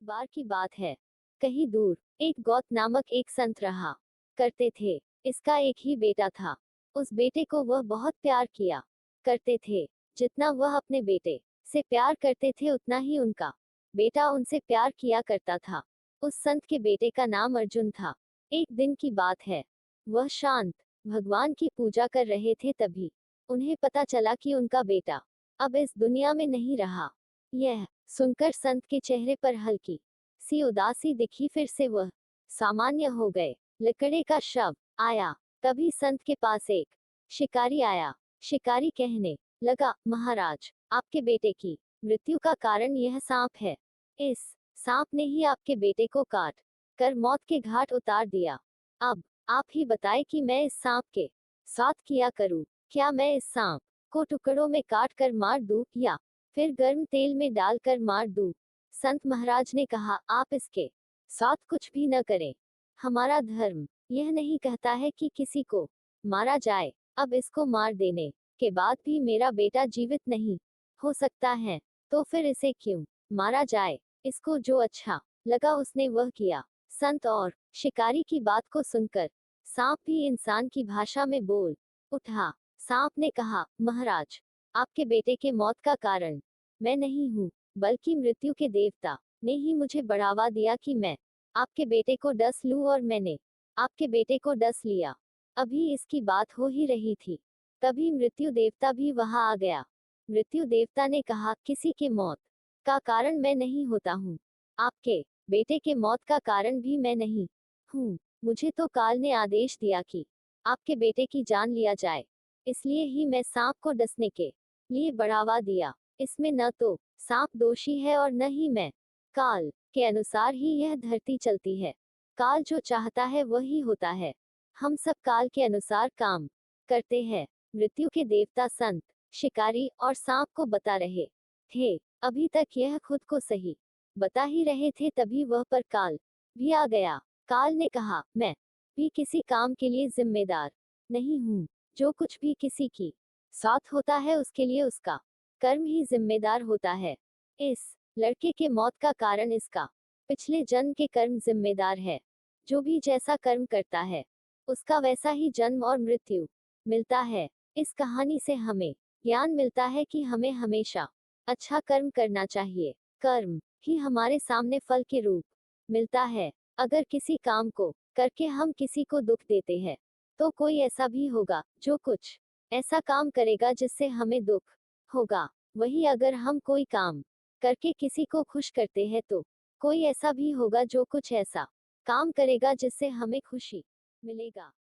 बार की बात है। कहीं दूर एक गौत नामक एक संत रहा करते थे। इसका एक ही बेटा था। उस बेटे को वह बहुत प्यार किया करते थे। जितना वह अपने बेटे से प्यार करते थे उतना ही उनका बेटा उनसे प्यार किया करता था। उस संत के बेटे का नाम अर्जुन था। एक दिन की बात है। वह शांत भगवान की पूजा कर रहे थे, तभी उन्हें पता चला कि उनका बेटा अब इस दुनिया में नहीं रहा। यह सुनकर संत के चेहरे पर हल्की सी उदासी दिखी। फिर से वह सामान्य हो गए। लकड़े का शव आया। तभी संत के पास एक शिकारी आया। शिकारी कहने लगा, महाराज, आपके बेटे की मृत्यु का कारण यह सांप है। इस सांप ने ही आपके बेटे को काट कर मौत के घाट उतार दिया। अब आप ही बताएं कि मैं इस सांप के साथ किया करूं। क्या मैं इस सांप को टुकड़ों में काट कर मार दूं या फिर गर्म तेल में डालकर मार दूं? संत महाराज ने कहा, आप इसके साथ कुछ भी न करें। हमारा धर्म यह नहीं कहता है कि किसी को मारा जाए। अब इसको मार देने के बाद भी मेरा बेटा जीवित नहीं हो सकता है, तो फिर इसे क्यों मारा जाए? इसको जो अच्छा लगा उसने वह किया। संत और शिकारी की बात को सुनकर सांप भी इंसान की भाषा में बोल उठा। सांप ने कहा, महाराज, आपके बेटे के मौत का कारण मैं नहीं हूँ, बल्कि मृत्यु के देवता ने ही मुझे बढ़ावा दिया कि मैं आपके बेटे को डस लूं, और मैंने आपके बेटे को डस लिया। अभी इसकी बात हो ही रही थी, तभी मृत्यु देवता भी वहां आ गया। मृत्यु देवता ने कहा, किसी के मौत का कारण मैं नहीं होता हूँ। आपके बेटे के मौत का कारण भी मैं नहीं हूँ। मुझे तो काल ने आदेश दिया कि आपके बेटे की जान लिया जाए, इसलिए ही मैं सांप को डसने के लिए बढ़ावा दिया। इसमें न तो सांप दोषी है और न ही मैं। काल के अनुसार ही यह धरती चलती है। काल जो चाहता है वही होता है। हम सब काल के अनुसार काम करते हैं। मृत्यु के देवता संत, शिकारी और सांप को बता रहे थे। अभी तक यह खुद को सही बता ही रहे थे, तभी वह पर काल भी आ गया। काल ने कहा, मैं भी किसी काम के लिए जिम्मेदार नहीं हूँ। जो कुछ भी किसी की साथ होता है उसके लिए उसका कर्म ही जिम्मेदार होता है। इस लड़के के मौत का कारण इसका पिछले जन्म के कर्म जिम्मेदार है। जो भी जैसा कर्म करता है उसका वैसा ही जन्म और मृत्यु मिलता है। इस कहानी से हमें ज्ञान मिलता है कि हमें हमेशा अच्छा कर्म करना चाहिए। कर्म ही हमारे सामने फल के रूप मिलता है। अगर किसी काम को करके हम किसी को दुख देते हैं, तो कोई ऐसा भी होगा जो कुछ ऐसा काम करेगा जिससे हमें दुख होगा। वही अगर हम कोई काम करके किसी को खुश करते हैं, तो कोई ऐसा भी होगा जो कुछ ऐसा काम करेगा जिससे हमें खुशी मिलेगा।